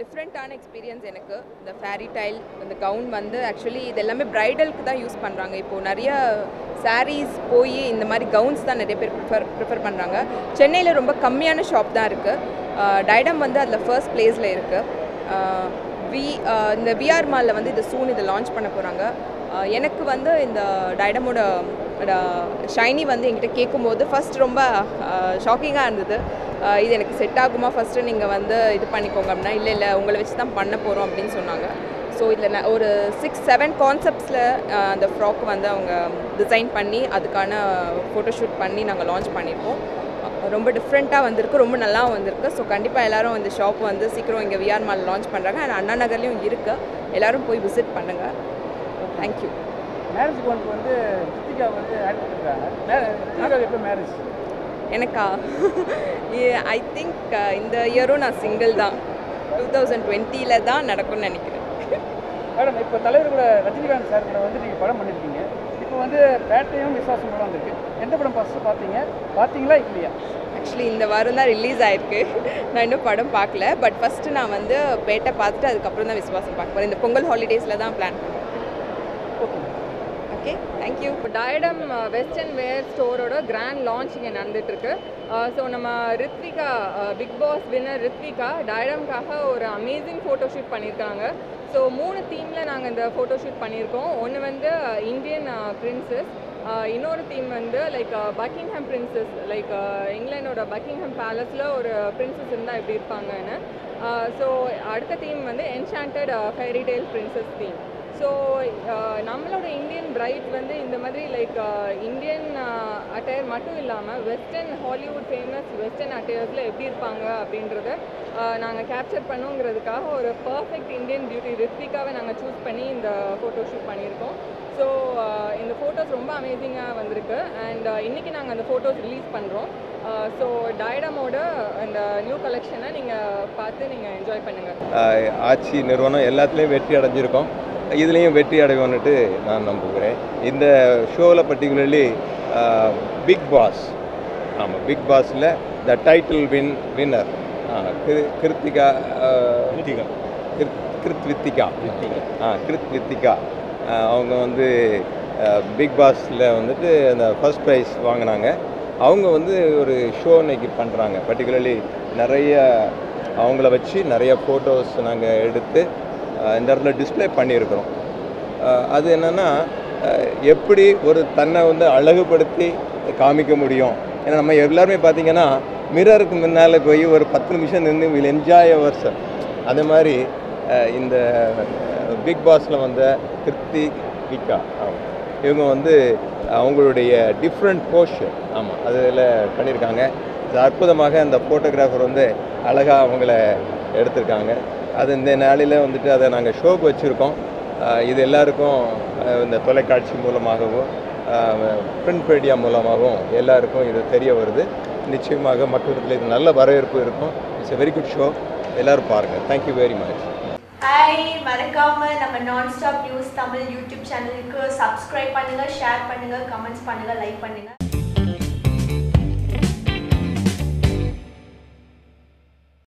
டிஃப்ரெண்ட்டான எக்ஸ்பீரியன்ஸ் எனக்கு. இந்த ஃபேரி டைல் இந்த கவுன் வந்து ஆக்சுவலி இது எல்லாமே பிரைடலுக்கு தான் யூஸ் பண்ணுறாங்க. இப்போது நிறைய சாரீஸ் போய் இந்த மாதிரி கவுன்ஸ் தான் நிறைய பேர் ப்ரிஃபர் பண்ணுறாங்க. சென்னையில் ரொம்ப கம்மியான ஷாப் தான் இருக்குது. டைடம் வந்து அதில் ஃபர்ஸ்ட் பிளேஸில் இருக்குது. இந்த விஆர் மாலில் வந்து இது சூன் இதை லான்ச் பண்ண போகிறாங்க. எனக்கு வந்து இந்த டைடமோட ஷைனி வந்து என்கிட்ட கேட்கும்போது ஃபஸ்ட் ரொம்ப ஷாக்கிங்காக இருந்தது. இது எனக்கு செட் ஆகுமா, ஃபஸ்ட்டு நீங்கள் வந்து இது பண்ணிக்கோங்க அப்படின்னா, இல்லை உங்களை வச்சு தான் பண்ண போகிறோம் அப்படின்னு சொன்னாங்க. ஸோ இதில் ஒரு 6-7 கான்செப்ட்ஸில் அந்த ஃப்ராக் வந்து அவங்க டிசைன் பண்ணி அதுக்கான ஃபோட்டோஷூட் பண்ணி நாங்கள் லான்ச் பண்ணியிருக்கோம். ரொம்ப டிஃப்ரெண்ட்டாக வந்திருக்கு, ரொம்ப நல்லா வந்திருக்கு. ஸோ கண்டிப்பாக எல்லோரும் இந்த ஷாப் வந்து சீக்கிரம் இங்கே விஆர் மால் லான்ச் பண்ணுறாங்க. அண்ட் அண்ணா நகர்லேயும் இருக்குது, எல்லோரும் போய் விசிட் பண்ணுங்கள். தேங்க்யூ. மேரேஜுக்கு வந்து ரித்திகா வந்து ஆட் பண்ணிருக்காங்க. எப்போ மேரேஜ்? எனக்கா? ஐ திங்க் இந்த இயரும் நான் சிங்கிள் தான். 2020 தான் நடக்கும்னு நினைக்கிறேன். மேடம், இப்போ தலைவர் கூட ரஜினிகாந்த் சார் கூட வந்து நீங்கள் படம் பண்ணியிருக்கீங்க. இப்போ வந்து பேட்டையும் விசுவாசம் கூட வந்திருக்கு. எந்த படம் ஃபஸ்ட்டு பார்த்தீங்களா இல்லையா? ஆக்சுவலி இந்த வாரம் தான் ரிலீஸ் ஆயிருக்கு. நான் இன்னும் படம் பார்க்கல. பட் ஃபஸ்ட்டு நான் வந்து பேட்டை பார்த்துட்டு அதுக்கப்புறம் தான் விசுவாசம் பார்க்க போகிறேன். இந்த பொங்கல் ஹாலிடேஸில் தான் பிளான் பண்ணுறேன். Okay, thank you. இப்போ டைடம் வெஸ்டர்ன் வேர் ஸ்டோரோட கிராண்ட் லான்ச் இங்கே நடந்துகிட்ருக்கு. ஸோ நம்ம Rithvika, Bigg Boss winner Rithvika டைடம்காக ஒரு அமேசிங் ஃபோட்டோஷூட் பண்ணியிருக்காங்க. ஸோ 3 தீமில் நாங்கள் இந்த ஃபோட்டோஷூட் பண்ணியிருக்கோம். ஒன்று வந்து இந்தியன் பிரின்சஸ், இன்னொரு தீம் வந்து லைக் பக்கிங்ஹாம் பிரின்சஸ், லைக் இங்கிலாண்டோட பக்கிங்ஹாம் பேலஸில் ஒரு பிரின்சஸ் இருந்தால் எப்படி இருப்பாங்கன்னு. ஸோ அடுத்த தீம் வந்து enchanted fairy tale princess theme. So நம்மளோட இந்தியன் பிரைட் வந்து இந்த மாதிரி லைக் இந்தியன் அட்டையர் மட்டும் இல்லாமல் வெஸ்டர்ன் ஹாலிவுட் ஃபேமஸ் வெஸ்டர்ன் அட்டையர்ஸில் எப்படி இருப்பாங்க அப்படின்றத நாங்கள் கேப்சர் பண்ணுங்கிறதுக்காக ஒரு பர்ஃபெக்ட் இந்தியன் பியூட்டி ரித்விகாவை நாங்கள் சூஸ் பண்ணி இந்த ஃபோட்டோஷூட் பண்ணியிருக்கோம். ஸோ இந்த ஃபோட்டோஸ் ரொம்ப அமேசிங்காக வந்திருக்கு. அண்ட் இன்றைக்கி நாங்கள் அந்த ஃபோட்டோஸ் ரிலீஸ் பண்ணுறோம். ஸோ டைடமோட அந்த நியூ கலெக்ஷனை நீங்கள் பார்த்து நீங்கள் என்ஜாய் பண்ணுங்கள். ஆட்சி நிறுவனம் எல்லாத்துலேயும் வெற்றி அடைஞ்சிருக்கோம், இதுலேயும் வெற்றி அடைவோன்னுட்டு நான் நம்புகிறேன். இந்த ஷோவில் பர்டிகுலர்லி பிக் பாஸ், ஆமாம், பிக் பாஸில் த டைட்டில் வின்னர் கிருத்திகா அவங்க வந்து பிக் பாஸில் வந்துட்டு அந்த ஃபர்ஸ்ட் ப்ரைஸ் வாங்கினாங்க. அவங்க வந்து ஒரு ஷோ இன்னைக்கு பண்ணுறாங்க. பர்டிகுலர்லி நிறைய அவங்கள வச்சு நிறைய ஃபோட்டோஸ் நாங்கள் எடுத்து இந்த இடத்துல டிஸ்பிளே பண்ணியிருக்கிறோம். அது என்னென்னா, எப்படி ஒரு தன்னை வந்து அழகுபடுத்தி காமிக்க முடியும். ஏன்னா நம்ம எல்லாருமே பார்த்திங்கன்னா மிரருக்கு முன்னால் போய் ஒரு 10 நிமிஷம் நின்று வில் என்ஜாய் அவர் செல். அதே மாதிரி இந்த பிக் பாஸில் வந்த கிருத்திகா இவங்க வந்து அவங்களுடைய டிஃப்ரெண்ட் போஸ்டர், ஆமாம், அதில் பண்ணியிருக்காங்க. அற்புதமாக அந்த ஃபோட்டோகிராஃபர் வந்து அழகாக அவங்கள எடுத்திருக்காங்க. அது இந்த நாளில் வந்துட்டு அதை நாங்கள் ஷோக்கு வச்சுருக்கோம். இது எல்லாருக்கும் இந்த தொலைக்காட்சி மூலமாகவும் பிரிண்ட் மீடியா மூலமாகவும் எல்லாருக்கும் இது தெரிய வருது. நிச்சயமாக மக்களிடத்தில் இது நல்ல வரவேற்பு இருக்கும். It's a very good show, எல்லோரும் பாருங்கள். Thank you very much. ஹாய், மறக்காமல் நம்ம நான்ஸ்டாப் நியூஸ் தமிழ் யூடியூப் சேனலுக்கு சப்ஸ்கிரைப் பண்ணுங்கள், ஷேர் பண்ணுங்கள், கமெண்ட்ஸ் பண்ணுங்கள், லைக் பண்ணுங்கள்.